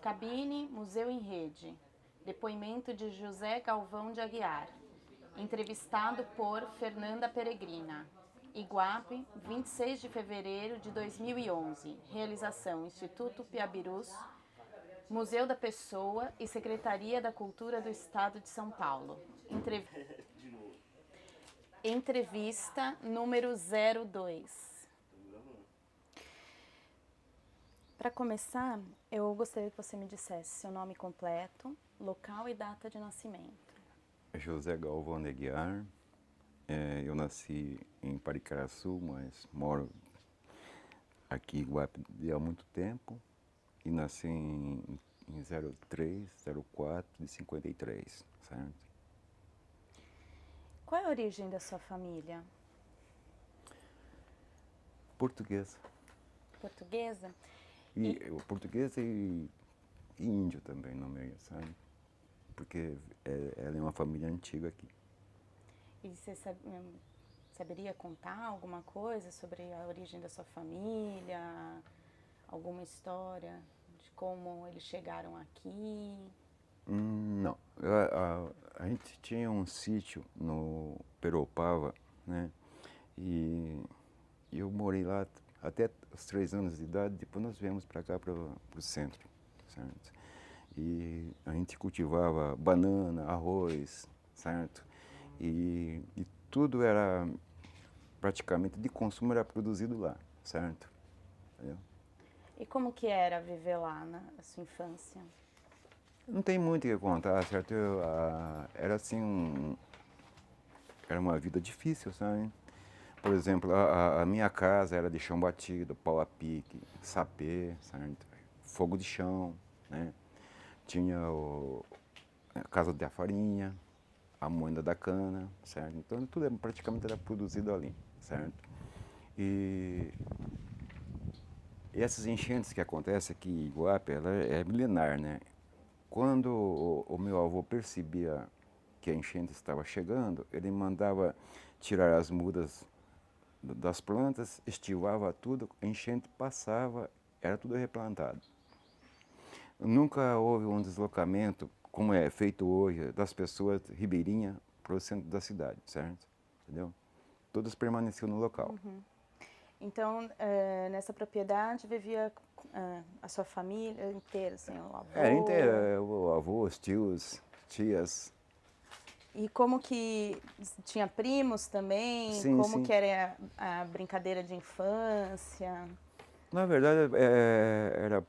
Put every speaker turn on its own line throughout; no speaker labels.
Cabine, Museu em Rede. Depoimento de José Galvão de Aguiar. Entrevistado por Fernanda Peregrina. Iguape, 26 de fevereiro de 2011. Realização Instituto Piabirus, Museu da Pessoa e Secretaria da Cultura do Estado de São Paulo. Entrevista número 02. Para começar, eu gostaria que você me dissesse seu nome completo, local e data de nascimento.
José Galvão de Aguiar. Eu nasci em Paricaraçu, mas moro aqui em Iguape há muito tempo. E nasci em 03, 04 de 53, certo?
Qual é a origem da sua família?
Portuguesa.
Portuguesa?
E portuguesa e índio também no meio, sabe? Porque ela é uma família antiga aqui.
E você saberia contar alguma coisa sobre a origem da sua família? Alguma história de como eles chegaram aqui?
Não. A gente tinha um sítio no Peropava, né? E eu morei lá até os 3 anos de idade, depois nós viemos para cá, para o centro, certo? E a gente cultivava banana, arroz, certo? E tudo era, praticamente, de consumo era produzido lá, certo? Entendeu?
E como que era viver lá na sua infância?
Não tem muito o que contar, certo? Era assim, era uma vida difícil, sabe? Por exemplo, a minha casa era de chão batido, pau a pique, sapê, certo? Fogo de chão, né? Tinha a casa da farinha, a moenda da cana, certo? Então tudo praticamente era produzido ali, certo? E essas enchentes que acontecem aqui em Iguape, ela é milenar, né? Quando o meu avô percebia que a enchente estava chegando, ele mandava tirar as mudas das plantas, estivava tudo, a enchente passava, era tudo replantado. Nunca houve um deslocamento, como é feito hoje, das pessoas ribeirinhas para o centro da cidade, certo? Entendeu? Todos permaneciam no local.
Então, nessa propriedade vivia a sua família inteira, assim, o avô?
Inteira, o avô, os tios, tias.
E como que tinha primos também?
Sim,
Como
sim.
que era a brincadeira de infância?
Na verdade, era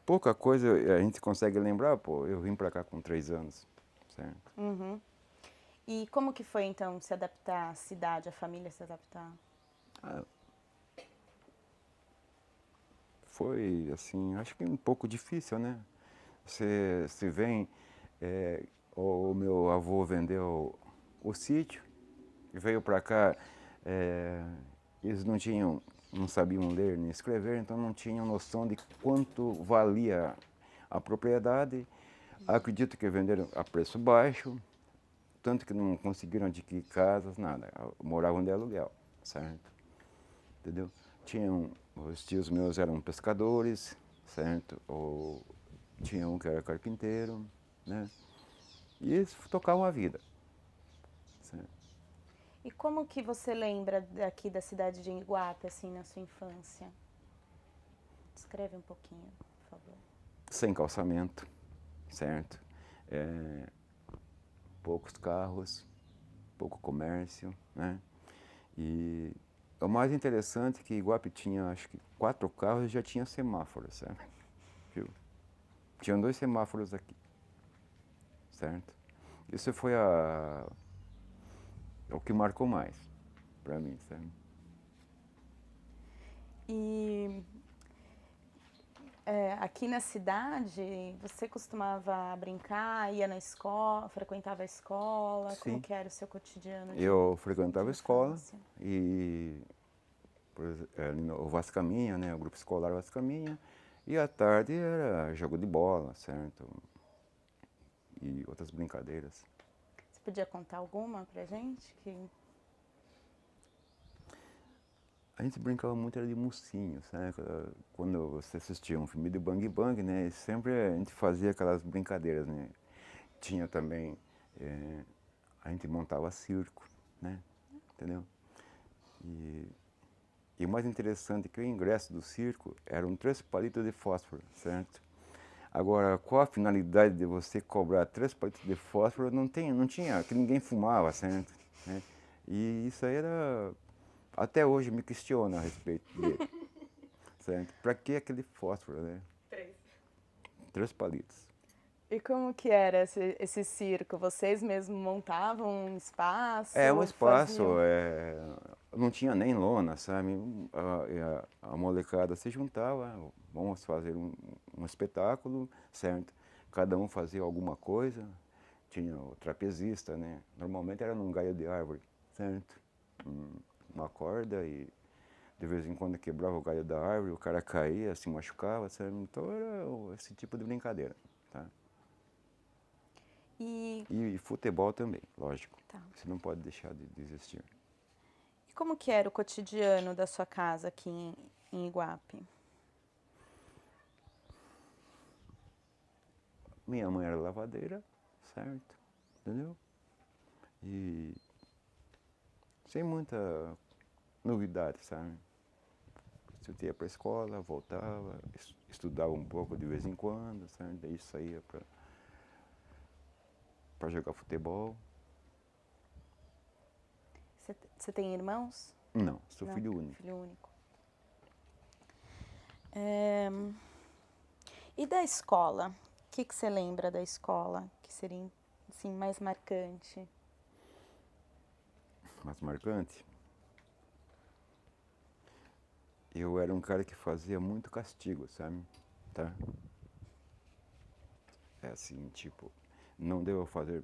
pouca coisa, a gente consegue lembrar, pô, eu vim para cá com 3 anos, certo?
E como que foi então se adaptar à cidade, a família se adaptar?
Foi, assim, acho que um pouco difícil, né? Você se vem, o meu avô vendeu o sítio e veio para cá, eles não sabiam ler nem escrever, então não tinham noção de quanto valia a propriedade. Acredito que venderam a preço baixo, tanto que não conseguiram adquirir casas, nada, moravam de aluguel, certo? Entendeu? Os tios meus eram pescadores, certo? Ou tinha um que era carpinteiro, né? E eles tocavam a vida, certo?
E como que você lembra daqui da cidade de Iguape, assim, na sua infância? Descreve um pouquinho, por favor.
Sem calçamento, certo? Poucos carros, pouco comércio, né? E o mais interessante é que Iguape tinha, acho que 4 carros e já tinha semáforos, certo? Viu? Tinham 2 semáforos aqui, certo? Isso foi o que marcou mais para mim, certo?
E aqui na cidade, você costumava brincar, ia na escola, frequentava a escola? Como
Sim.
que era o seu cotidiano
Eu
de
frequentava a escola
infância?
e ali no Vascaminha, né, o grupo escolar Vascaminha, e à tarde era jogo de bola, certo? E outras brincadeiras.
Você podia contar alguma pra gente?
A gente brincava muito era de mocinhos, né? Quando você assistia um filme de Bang Bang, né? Sempre a gente fazia aquelas brincadeiras, né? Tinha também, a gente montava circo, né? Entendeu? E, e o mais interessante é que o ingresso do circo eram 3 palitos de fósforo, certo? Agora, qual a finalidade de você cobrar 3 palitos de fósforo? Não tinha, que ninguém fumava, certo? Né? E isso aí era, até hoje me questiona a respeito dele, certo? Para que aquele fósforo, né? 3 palitos.
E como que era esse circo? Vocês mesmos montavam um espaço?
É um espaço,
faziam-
não tinha nem lona, sabe? A molecada se juntava, vamos fazer um espetáculo, certo? Cada um fazia alguma coisa, tinha o trapezista, né? Normalmente era num galho de árvore, certo? Uma corda e de vez em quando quebrava o galho da árvore, o cara caía, se machucava, sabe? Então era esse tipo de brincadeira, tá?
E,
E futebol também, lógico.
tá.
Você não pode deixar de existir.
E como que era o cotidiano da sua casa aqui em Iguape?
Minha mãe era lavadeira, certo? Entendeu? E sem muita novidade, sabe? Eu ia para a escola, voltava, estudava um pouco de vez em quando, certo? Daí saía para jogar futebol.
Você tem irmãos?
Não, sou
Não,
filho único.
filho único. E da escola? O que você lembra da escola que seria assim, mais marcante?
Mas marcante. Eu era um cara que fazia muito castigo, sabe? Tá? É assim, tipo, não devo fazer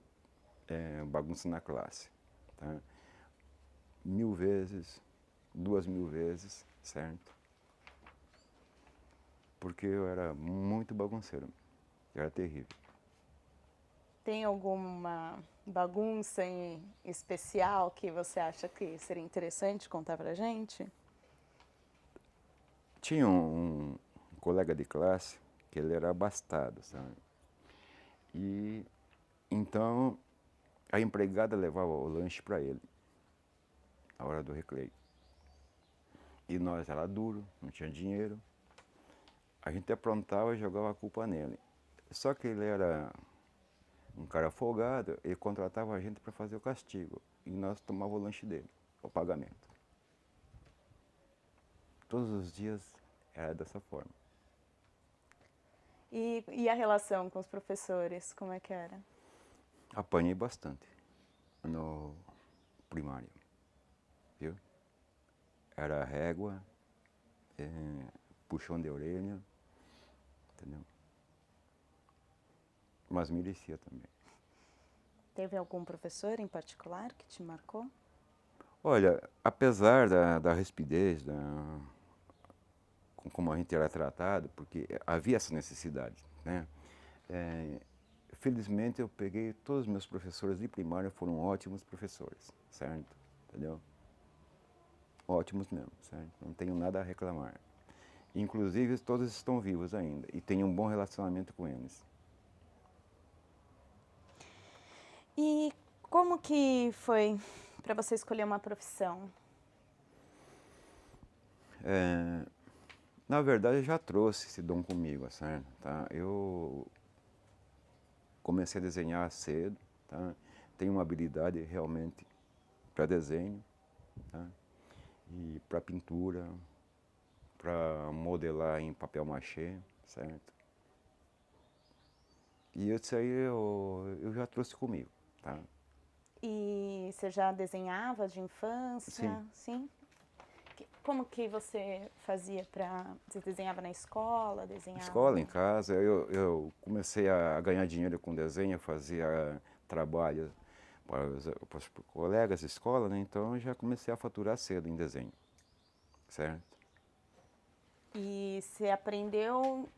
bagunça na classe, tá? 1000 vezes, 2000 vezes, certo? Porque eu era muito bagunceiro, era terrível.
Tem alguma bagunça em especial que você acha que seria interessante contar pra gente?
Tinha um colega de classe que ele era abastado, sabe? E então a empregada levava o lanche para ele, na hora do recreio. E nós era duro, não tinha dinheiro. A gente aprontava e jogava a culpa nele. Só que ele era um cara folgado, ele contratava a gente para fazer o castigo. E nós tomávamos o lanche dele, o pagamento. Todos os dias era dessa forma.
E a relação com os professores, como é que era?
Apanhei bastante no primário, viu? Era régua, puxão de orelha, entendeu? Mas merecia também.
Teve algum professor em particular que te marcou?
Olha, apesar da rispidez, como a gente era tratado, porque havia essa necessidade, né? Felizmente eu peguei, todos os meus professores de primária foram ótimos professores, certo? Entendeu? Ótimos mesmo, certo? Não tenho nada a reclamar. Inclusive todos estão vivos ainda e tenho um bom relacionamento com eles.
E como que foi para você escolher uma profissão?
Na verdade eu já trouxe esse dom comigo, certo? Tá? Eu comecei a desenhar cedo, tá? Tenho uma habilidade realmente para desenho, tá? E para pintura, para modelar em papel machê, certo? E isso aí eu já trouxe comigo, tá?
E você já desenhava de infância?
Sim.
Sim? Como que você fazia para... Você desenhava na escola? Desenhava...
Escola, em casa, eu comecei a ganhar dinheiro com desenho, fazia trabalho para os colegas de escola, né? Então eu já comecei a faturar cedo em desenho, certo?
E você aprendeu,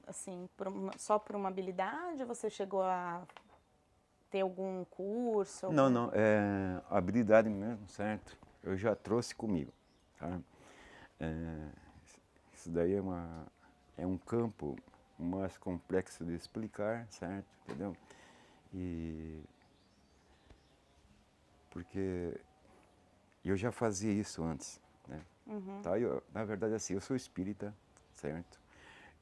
assim, só por uma habilidade? Ou você chegou a ter algum curso?
Não, é habilidade mesmo, certo? eu já trouxe comigo, tá? É, isso daí é um campo mais complexo de explicar, certo? Entendeu? E porque eu já fazia isso antes, né? Tá? Na verdade, assim, eu sou espírita, certo?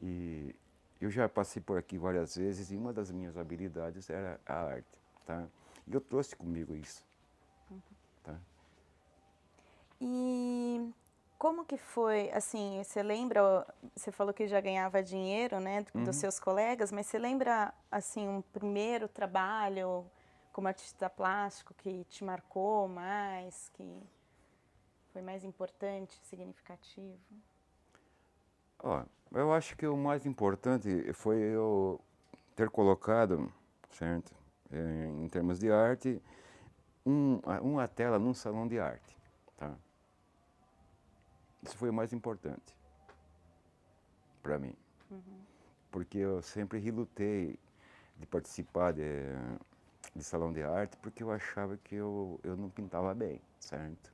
E eu já passei por aqui várias vezes e uma das minhas habilidades era a arte, tá? E eu trouxe comigo isso, tá?
E como que foi, assim, você lembra, você falou que já ganhava dinheiro, né, dos seus colegas, mas você lembra, assim, um primeiro trabalho como artista plástico que te marcou mais, que foi mais importante, significativo?
Ó, eu acho que o mais importante foi eu ter colocado, certo, em termos de arte, uma tela num salão de arte, tá? Isso foi o mais importante para mim, porque eu sempre relutei de participar de salão de arte, porque eu achava que eu não pintava bem, certo?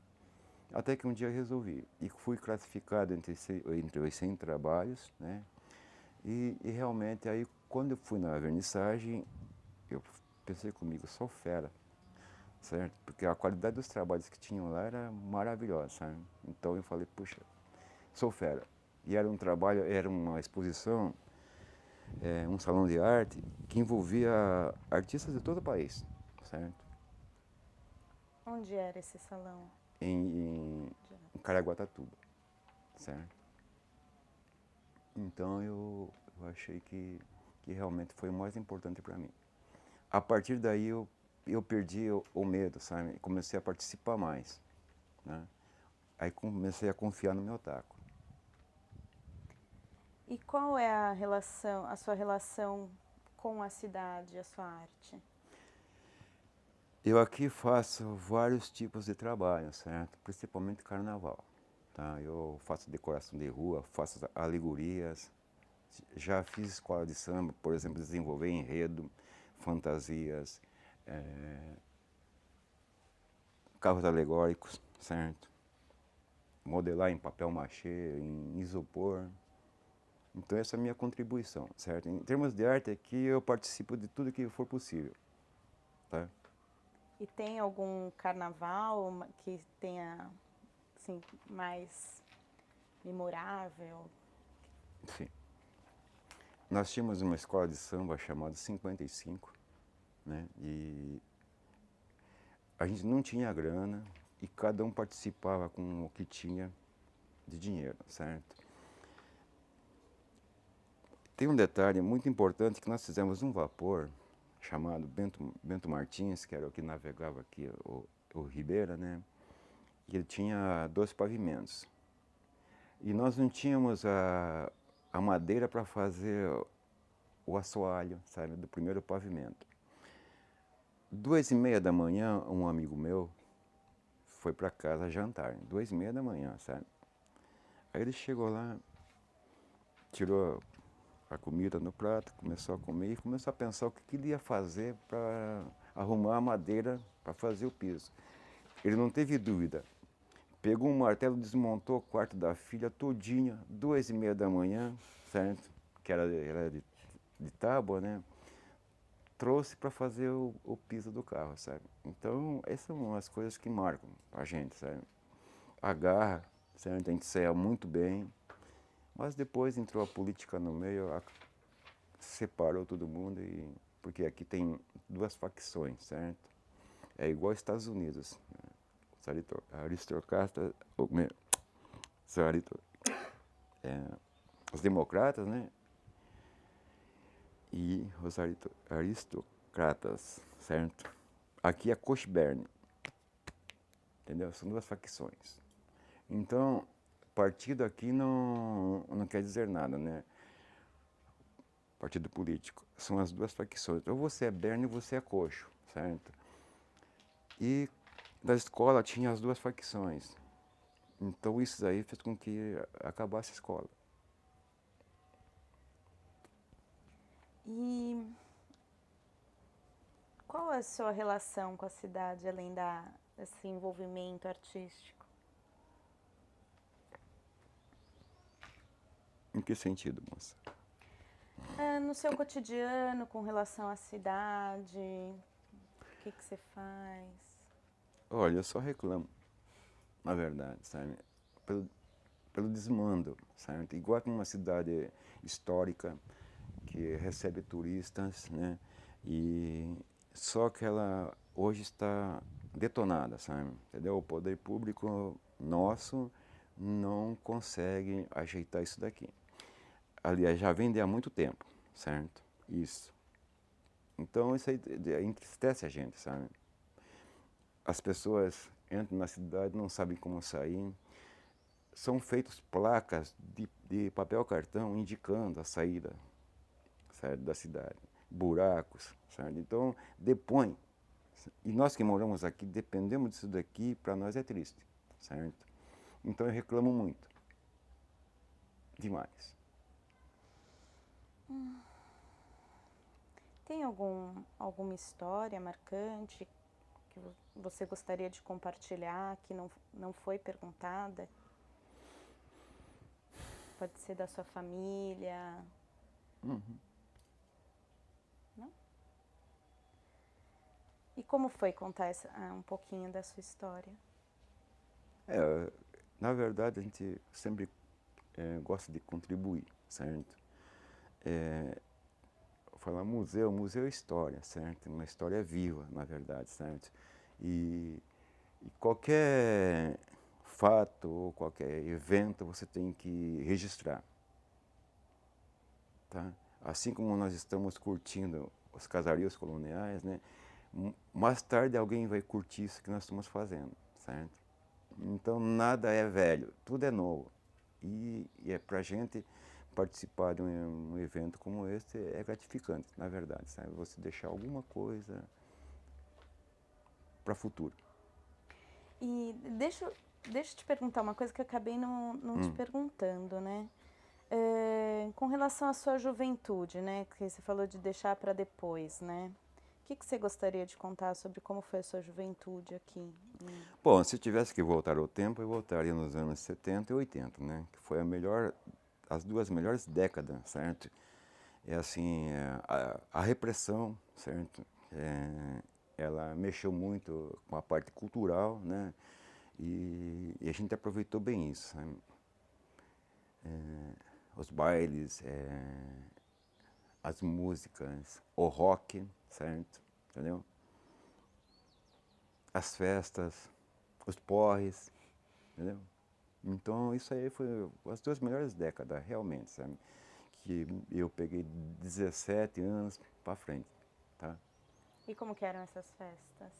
Até que um dia eu resolvi, e fui classificado entre os 100 trabalhos, né? E realmente aí, quando eu fui na vernissagem, eu pensei comigo, sou fera, certo? Porque a qualidade dos trabalhos que tinham lá era maravilhosa, sabe? Então eu falei, puxa, sou fera. E era um trabalho, era uma exposição, um salão de arte que envolvia artistas de todo o país, certo?
Onde era esse salão?
Em Caraguatatuba, certo? Então eu achei que realmente foi o mais importante para mim. A partir daí eu perdi o medo, sabe? Comecei a participar mais, né? Aí comecei a confiar no meu taco.
E qual é a sua relação com a cidade, a sua arte?
Eu aqui faço vários tipos de trabalho, certo? Principalmente carnaval, tá? Eu faço decoração de rua, faço alegorias, já fiz escola de samba, por exemplo, desenvolver enredo, fantasias, carros alegóricos, certo? Modelar em papel machê, em isopor. Então essa é a minha contribuição, certo? Em termos de arte aqui eu participo de tudo que for possível, tá?
E tem algum carnaval que tenha, assim, mais memorável?
Sim. Nós tínhamos uma escola de samba chamada 55, né? E a gente não tinha grana e cada um participava com o que tinha de dinheiro, certo? Tem um detalhe muito importante que nós fizemos um vapor chamado Bento Martins, que era o que navegava aqui, o Ribeira, né? E ele tinha 2 pavimentos. E nós não tínhamos a madeira para fazer o assoalho, sabe, do primeiro pavimento. 2h30 da manhã, um amigo meu foi para casa jantar, 2h30 da manhã, sabe? Aí ele chegou lá, tirou a comida no prato, começou a comer e começou a pensar o que ele ia fazer para arrumar a madeira para fazer o piso. Ele não teve dúvida. Pegou um martelo, desmontou o quarto da filha todinha, 2h30 da manhã, certo? Que era de tábua, né? Trouxe para fazer o piso do carro, sabe? Então, essas são as coisas que marcam a gente, sabe? A garra, certo? A gente saia muito bem, mas depois entrou a política no meio, separou todo mundo, porque aqui tem 2 facções, certo? É igual aos Estados Unidos. Os aristocratas, os democratas, né? E os aristocratas, certo? Aqui é Koch-Berne, entendeu? São 2 facções. Então, partido aqui não quer dizer nada, né? Partido político. São as 2 facções. Ou você é Berne ou você é coxo, certo? E da escola tinha as 2 facções. Então isso aí fez com que acabasse a escola.
E qual é a sua relação com a cidade, além desse envolvimento artístico?
Em que sentido, moça?
No seu cotidiano, com relação à cidade, o que você faz?
Olha, eu só reclamo, na verdade, sabe? Pelo desmando, sabe? Igual que uma cidade histórica que recebe turistas, né? E só que ela hoje está detonada, sabe? Entendeu? O poder público nosso não consegue ajeitar isso daqui. Aliás, já vem de há muito tempo, certo? Isso. Então isso aí entristece a gente, sabe? As pessoas entram na cidade, não sabem como sair. São feitas placas de papel cartão indicando a saída, certo, da cidade. Buracos, certo? Então, depõe. E nós que moramos aqui, dependemos disso daqui, para nós é triste, certo? Então eu reclamo muito. Demais.
Tem alguma história marcante que você gostaria de compartilhar, que não foi perguntada? Pode ser da sua família.
Uhum.
Não? E como foi contar um pouquinho da sua história?
Na verdade, a gente sempre gosta de contribuir, certo? Falar museu é história, certo? Uma história viva, na verdade, certo? E qualquer fato ou qualquer evento você tem que registrar, tá? Assim como nós estamos curtindo os casarios coloniais, né? Mais tarde alguém vai curtir isso que nós estamos fazendo, certo? Então nada é velho, tudo é novo. E é para a gente participar de um evento como esse é gratificante, na verdade, sabe? Você deixar alguma coisa para o futuro.
E deixa eu te perguntar uma coisa que eu acabei não te perguntando, né? Com relação à sua juventude, né? Que você falou de deixar para depois, né? O que você gostaria de contar sobre como foi a sua juventude aqui?
Bom, se tivesse que voltar ao tempo, eu voltaria nos anos 70 e 80, né? Que foi as duas melhores décadas, certo? É assim, a repressão, certo? Ela mexeu muito com a parte cultural, né? E a gente aproveitou bem isso, né? Os bailes, as músicas, o rock, certo? Entendeu? As festas, os porres, entendeu? Então isso aí foi as duas melhores décadas, realmente, sabe? Que eu peguei 17 anos para frente, tá?
E como que eram essas festas?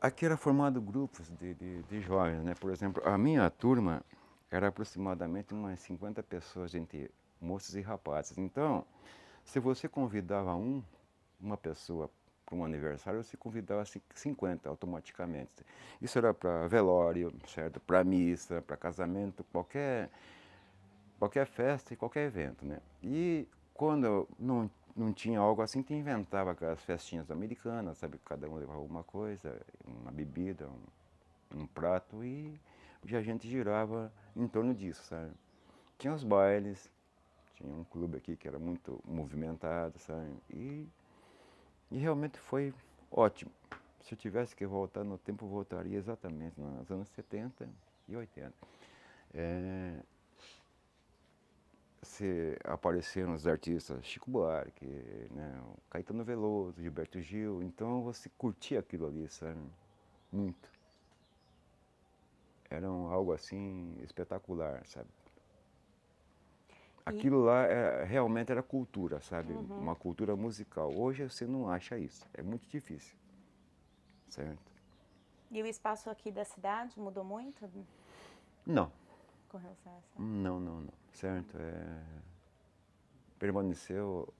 Aqui era formado grupos de jovens, né? Por exemplo, a minha turma era aproximadamente umas 50 pessoas, entre moços e rapazes. Então, se você convidava uma pessoa para um aniversário, você convidava 50 automaticamente. Isso era para velório, certo? Para missa, para casamento, qualquer festa e qualquer evento, né? E quando não tinha algo assim, te inventava aquelas festinhas americanas, sabe? Cada um levava uma coisa, uma bebida, um prato e a gente girava em torno disso, sabe? Tinha os bailes, tinha um clube aqui que era muito movimentado, sabe? E realmente foi ótimo. Se eu tivesse que voltar no tempo, eu voltaria exatamente nos anos 70 e 80. Se apareceram os artistas Chico Buarque, né, Caetano Veloso, Gilberto Gil, então você curtia aquilo ali, sabe? Muito. Era algo assim espetacular, sabe? Aquilo lá realmente era cultura, sabe? Uma cultura musical. Hoje você não acha isso, é muito difícil, certo?
E o espaço aqui da cidade mudou muito
Não,
com relação a essa?
não, certo? Permaneceu.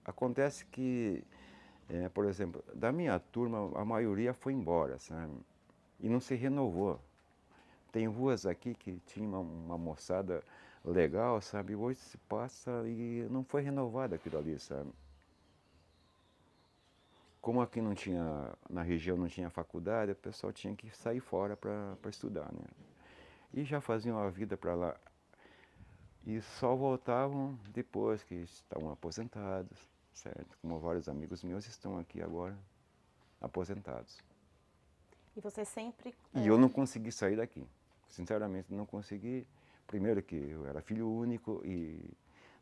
Acontece que, por exemplo, da minha turma, a maioria foi embora, sabe? E não se renovou. Tem ruas aqui que tinha uma moçada legal, sabe? Hoje se passa e não foi renovado aquilo ali, sabe? como aqui não tinha, na região não tinha faculdade, o pessoal tinha que sair fora para estudar, né? E já faziam a vida para lá. E só voltavam depois que estavam aposentados, certo? Como vários amigos meus estão aqui agora, aposentados.
E você sempre...
E eu não consegui sair daqui. Sinceramente, não consegui. Primeiro que eu era filho único e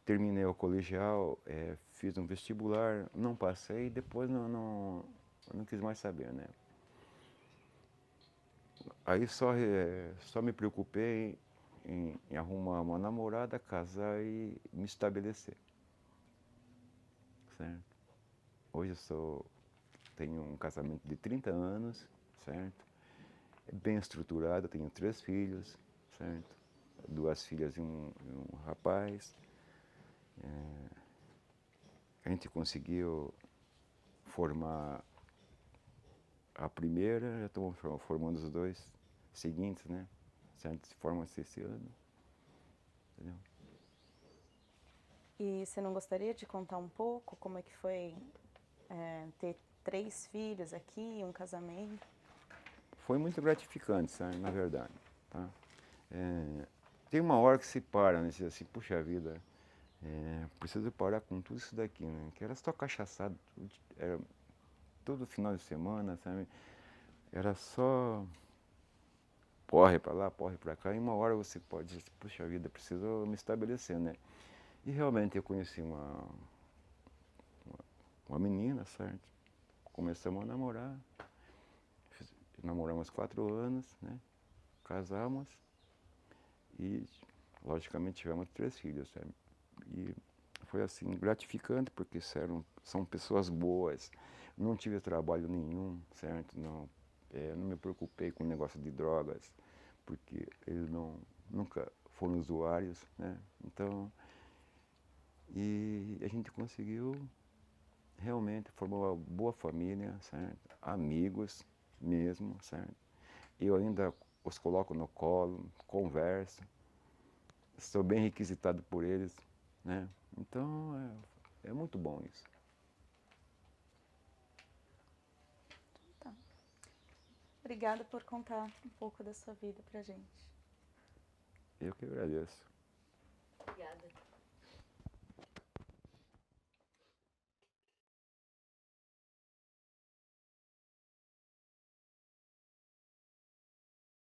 terminei o colegial, fiz um vestibular, não passei, depois eu não quis mais saber, né? Aí só me preocupei em arrumar uma namorada, casar e me estabelecer, certo? Hoje tenho um casamento de 30 anos, certo? É bem estruturado, tenho 3 filhos, certo? 2 filhas e um rapaz. A gente conseguiu formar a primeira, já estamos formando os 2 seguintes, né? Certo? Se formam esse ano, entendeu?
E você não gostaria de contar um pouco como é que foi ter 3 filhos aqui, um casamento?
Foi muito gratificante, sabe, na verdade, tá? Tem uma hora que se para, né? Você assim, puxa vida, preciso parar com tudo isso daqui, né? Que era só cachaçado, era todo final de semana, sabe? Era só porre para lá, porre para cá, e uma hora você pode dizer, puxa vida, preciso me estabelecer, né? E realmente eu conheci uma menina, certo? Começamos a namorar, namoramos 4 anos, né? Casamos e, logicamente, tivemos 3 filhos, sabe? E foi assim, gratificante, porque são pessoas boas, não tive trabalho nenhum, certo? Não me preocupei com o negócio de drogas, porque eles nunca foram usuários, né? Então, e a gente conseguiu realmente formar uma boa família, certo? Amigos mesmo, certo? Eu ainda os coloco no colo, converso, sou bem requisitado por eles, né? Então, é muito bom isso.
Tá. Obrigada por contar um pouco da sua vida pra gente.
Eu que agradeço.